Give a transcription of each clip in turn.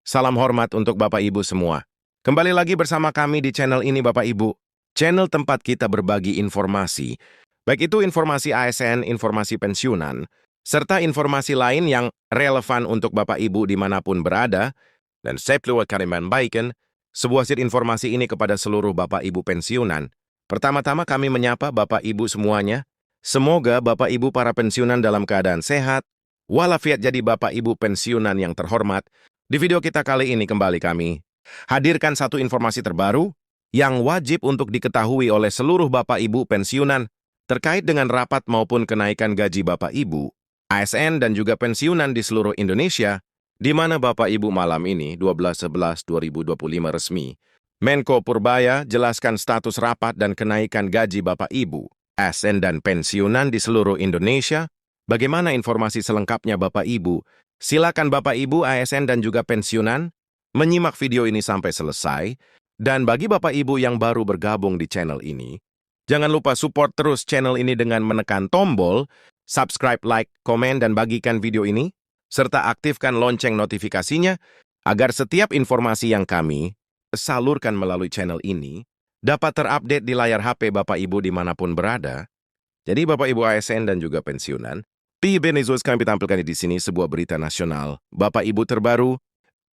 Salam hormat untuk Bapak Ibu semua. Kembali lagi bersama kami di channel ini Bapak Ibu. Channel tempat kita berbagi informasi, baik itu informasi ASN, informasi pensiunan, serta informasi lain yang relevan untuk Bapak Ibu dimanapun berada, dan saya perlu kalian baikkan sebuah set informasi ini kepada seluruh Bapak Ibu pensiunan. Pertama-tama kami menyapa Bapak Ibu semuanya. Semoga Bapak Ibu para pensiunan dalam keadaan sehat, walafiat jadi Bapak Ibu pensiunan yang terhormat. Di video kita kali ini kembali kami hadirkan satu informasi terbaru yang wajib untuk diketahui oleh seluruh Bapak Ibu pensiunan terkait dengan rapat maupun kenaikan gaji Bapak Ibu, ASN dan juga pensiunan di seluruh Indonesia, di mana Bapak Ibu malam ini 12/11/2025 resmi. Menko Purbaya jelaskan status rapat dan kenaikan gaji Bapak Ibu, ASN dan pensiunan di seluruh Indonesia. Bagaimana informasi selengkapnya Bapak Ibu? Silakan Bapak Ibu ASN dan juga pensiunan menyimak video ini sampai selesai. Dan bagi Bapak Ibu yang baru bergabung di channel ini, jangan lupa support terus channel ini dengan menekan tombol subscribe, like, komen, dan bagikan video ini, serta aktifkan lonceng notifikasinya agar setiap informasi yang kami salurkan melalui channel ini dapat terupdate di layar HP Bapak Ibu dimanapun berada. Jadi Bapak Ibu ASN dan juga pensiunan, News kami tampilkan di sini sebuah berita nasional, Bapak Ibu terbaru,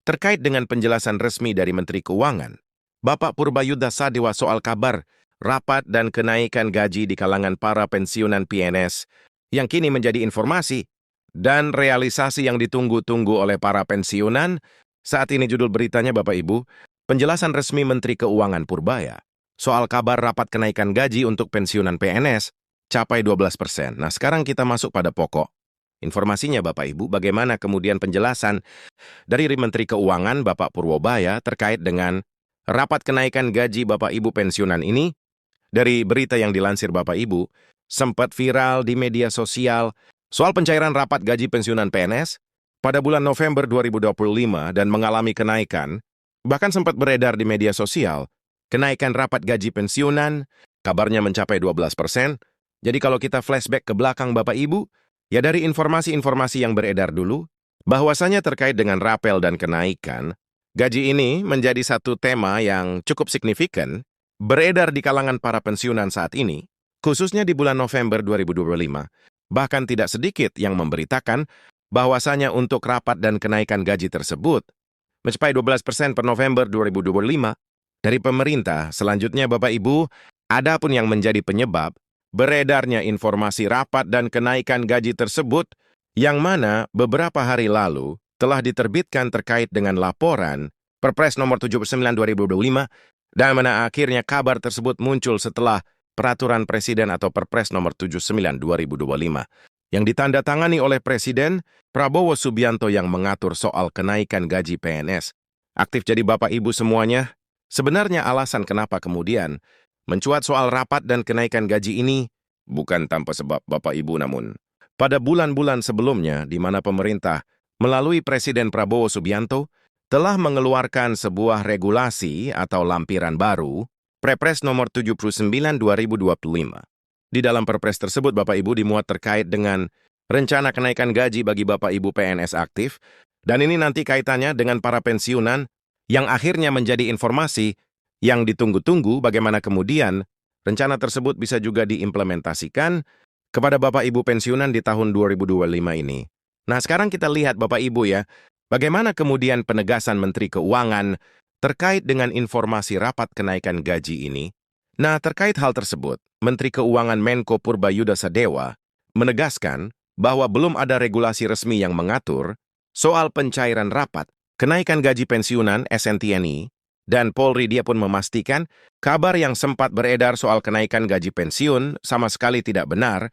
terkait dengan penjelasan resmi dari Menteri Keuangan, Bapak Purbayudha Sadewa soal kabar, rapat dan kenaikan gaji di kalangan para pensiunan PNS, yang kini menjadi informasi, dan realisasi yang ditunggu-tunggu oleh para pensiunan. Saat ini judul beritanya Bapak Ibu, penjelasan resmi Menteri Keuangan Purbaya, soal kabar rapat kenaikan gaji untuk pensiunan PNS, capai 12%. Nah, sekarang kita masuk pada pokok. Informasinya Bapak Ibu, bagaimana kemudian penjelasan dari Menteri Keuangan Bapak Purbaya terkait dengan rapat kenaikan gaji Bapak Ibu pensiunan ini. Dari berita yang dilansir Bapak Ibu, sempat viral di media sosial soal pencairan rapat gaji pensiunan PNS pada bulan November 2025 dan mengalami kenaikan, bahkan sempat beredar di media sosial, kenaikan rapat gaji pensiunan, kabarnya mencapai 12%. Jadi kalau kita flashback ke belakang Bapak Ibu, ya dari informasi-informasi yang beredar dulu, bahwasanya terkait dengan rapel dan kenaikan, gaji ini menjadi satu tema yang cukup signifikan, beredar di kalangan para pensiunan saat ini, khususnya di bulan November 2025. Bahkan tidak sedikit yang memberitakan bahwasanya untuk rapat dan kenaikan gaji tersebut mencapai 12% per November 2025 dari pemerintah. Selanjutnya Bapak Ibu, ada pun yang menjadi penyebab beredarnya informasi rapat dan kenaikan gaji tersebut, yang mana beberapa hari lalu telah diterbitkan terkait dengan laporan Perpres nomor 79 2025, dan mana akhirnya kabar tersebut muncul setelah Peraturan Presiden atau Perpres nomor 79 2025, yang ditandatangani oleh Presiden Prabowo Subianto yang mengatur soal kenaikan gaji PNS. Aktif jadi Bapak Ibu semuanya, sebenarnya alasan kenapa kemudian mencuat soal rapat dan kenaikan gaji ini bukan tanpa sebab Bapak Ibu, namun pada bulan-bulan sebelumnya di mana pemerintah melalui Presiden Prabowo Subianto telah mengeluarkan sebuah regulasi atau lampiran baru, Perpres nomor 79 2025. Di dalam Perpres tersebut Bapak Ibu dimuat terkait dengan rencana kenaikan gaji bagi Bapak Ibu PNS aktif, dan ini nanti kaitannya dengan para pensiunan yang akhirnya menjadi informasi yang ditunggu-tunggu bagaimana kemudian rencana tersebut bisa juga diimplementasikan kepada Bapak Ibu pensiunan di tahun 2025 ini. Nah, sekarang kita lihat Bapak Ibu ya, bagaimana kemudian penegasan Menteri Keuangan terkait dengan informasi rapat kenaikan gaji ini. Nah, terkait hal tersebut, Menteri Keuangan Menko Purbayudha Sadewa menegaskan bahwa belum ada regulasi resmi yang mengatur soal pencairan rapat kenaikan gaji pensiunan SNTNI, dan Polri. Dia pun memastikan kabar yang sempat beredar soal kenaikan gaji pensiun sama sekali tidak benar.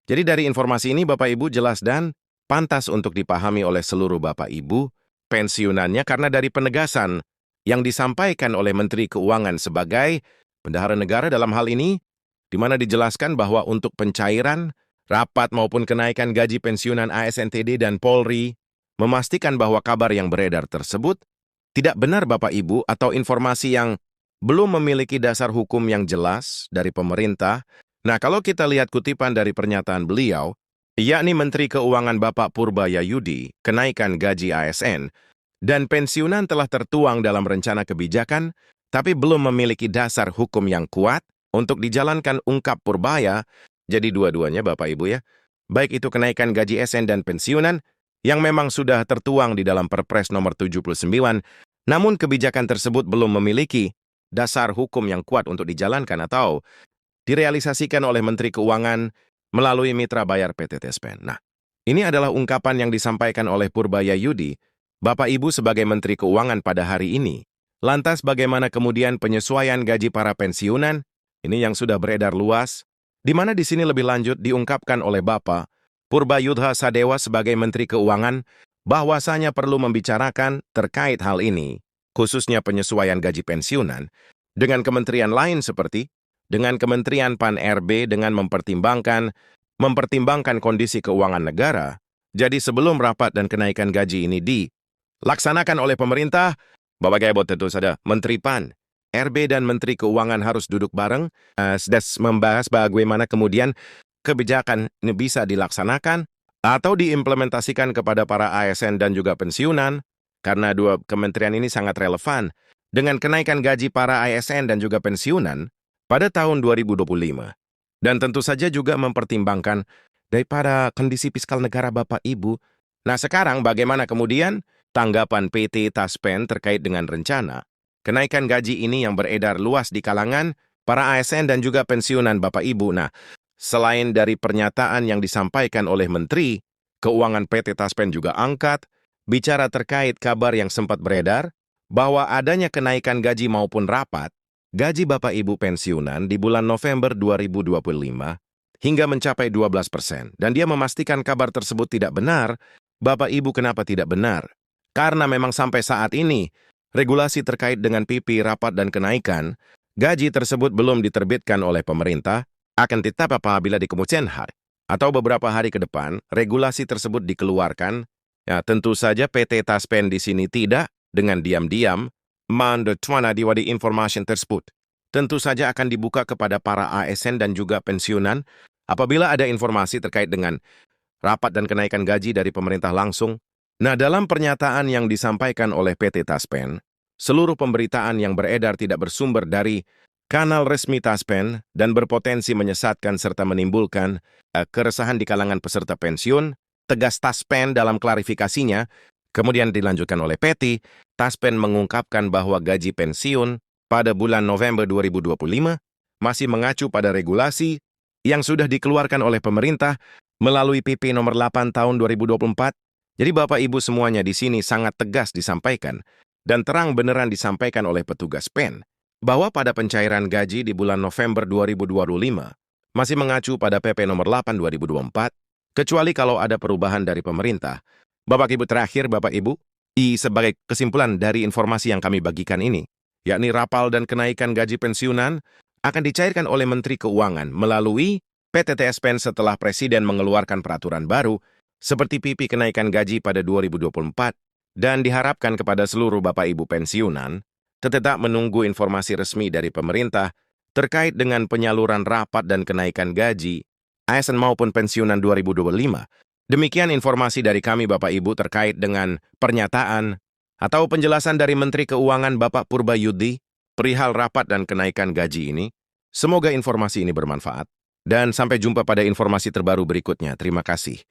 Jadi dari informasi ini Bapak Ibu jelas dan pantas untuk dipahami oleh seluruh Bapak Ibu pensiunannya, karena dari penegasan yang disampaikan oleh Menteri Keuangan sebagai bendahara negara dalam hal ini, di mana dijelaskan bahwa untuk pencairan rapat maupun kenaikan gaji pensiunan ASNTD dan Polri memastikan bahwa kabar yang beredar tersebut tidak benar Bapak Ibu, atau informasi yang belum memiliki dasar hukum yang jelas dari pemerintah. Nah, kalau kita lihat kutipan dari pernyataan beliau, yakni Menteri Keuangan Bapak Purbaya Yudi, kenaikan gaji ASN dan pensiunan telah tertuang dalam rencana kebijakan, tapi belum memiliki dasar hukum yang kuat untuk dijalankan, ungkap Purbaya. Jadi dua-duanya Bapak Ibu ya, baik itu kenaikan gaji ASN dan pensiunan yang memang sudah tertuang di dalam Perpres nomor 79, namun kebijakan tersebut belum memiliki dasar hukum yang kuat untuk dijalankan atau direalisasikan oleh Menteri Keuangan melalui mitra bayar PT TSPN. Nah, ini adalah ungkapan yang disampaikan oleh Purbaya Yudi, Bapak Ibu sebagai Menteri Keuangan pada hari ini. Lantas bagaimana kemudian penyesuaian gaji para pensiunan? Ini yang sudah beredar luas, di mana di sini lebih lanjut diungkapkan oleh Bapak Purbaya Sadewa sebagai Menteri Keuangan bahwasanya perlu membicarakan terkait hal ini, khususnya penyesuaian gaji pensiunan, dengan kementerian lain seperti dengan Kementerian Pan-RB dengan mempertimbangkan kondisi keuangan negara. Jadi sebelum rapat dan kenaikan gaji ini dilaksanakan oleh pemerintah, Bapak Ibu tentu saja Menteri Pan, RB dan Menteri Keuangan harus duduk bareng, membahas bagaimana kemudian kebijakan ini bisa dilaksanakan atau diimplementasikan kepada para ASN dan juga pensiunan, karena dua kementerian ini sangat relevan dengan kenaikan gaji para ASN dan juga pensiunan pada tahun 2025. Dan tentu saja juga mempertimbangkan daripada kondisi fiskal negara Bapak Ibu. Nah sekarang bagaimana kemudian tanggapan PT TASPEN terkait dengan rencana kenaikan gaji ini yang beredar luas di kalangan para ASN dan juga pensiunan Bapak Ibu. Nah, selain dari pernyataan yang disampaikan oleh Menteri Keuangan, PT TASPEN juga angkat bicara terkait kabar yang sempat beredar bahwa adanya kenaikan gaji maupun rapat gaji Bapak Ibu pensiunan di bulan November 2025 hingga mencapai 12%. Dan dia memastikan kabar tersebut tidak benar. Bapak Ibu kenapa tidak benar? Karena memang sampai saat ini, regulasi terkait dengan PP, rapat, dan kenaikan gaji tersebut belum diterbitkan oleh pemerintah, akan tetap apabila di kemudian hari atau beberapa hari ke depan, regulasi tersebut dikeluarkan. Ya, tentu saja PT TASPEN di sini tidak dengan diam-diam diwadi informasi tersebut. Tentu saja akan dibuka kepada para ASN dan juga pensiunan apabila ada informasi terkait dengan rapat dan kenaikan gaji dari pemerintah langsung. Nah, dalam pernyataan yang disampaikan oleh PT TASPEN, seluruh pemberitaan yang beredar tidak bersumber dari kanal resmi TASPEN dan berpotensi menyesatkan serta menimbulkan keresahan di kalangan peserta pensiun, tegas TASPEN dalam klarifikasinya. Kemudian dilanjutkan oleh PT TASPEN mengungkapkan bahwa gaji pensiun pada bulan November 2025 masih mengacu pada regulasi yang sudah dikeluarkan oleh pemerintah melalui PP nomor 8 tahun 2024. Jadi Bapak Ibu semuanya di sini sangat tegas disampaikan dan terang beneran disampaikan oleh petugas PEN bahwa pada pencairan gaji di bulan November 2025 masih mengacu pada PP nomor 8 2024, kecuali kalau ada perubahan dari pemerintah. Bapak Ibu terakhir, Bapak Ibu, sebagai kesimpulan dari informasi yang kami bagikan ini, yakni rapal dan kenaikan gaji pensiunan akan dicairkan oleh Menteri Keuangan melalui PT TASPEN setelah Presiden mengeluarkan peraturan baru seperti PP kenaikan gaji pada 2024 dan diharapkan kepada seluruh Bapak Ibu pensiunan tetap menunggu informasi resmi dari pemerintah terkait dengan penyaluran rapat dan kenaikan gaji ASN maupun pensiunan 2025. Demikian informasi dari kami Bapak Ibu terkait dengan pernyataan atau penjelasan dari Menteri Keuangan Bapak Purbaya Yudi perihal rapat dan kenaikan gaji ini. Semoga informasi ini bermanfaat dan sampai jumpa pada informasi terbaru berikutnya. Terima kasih.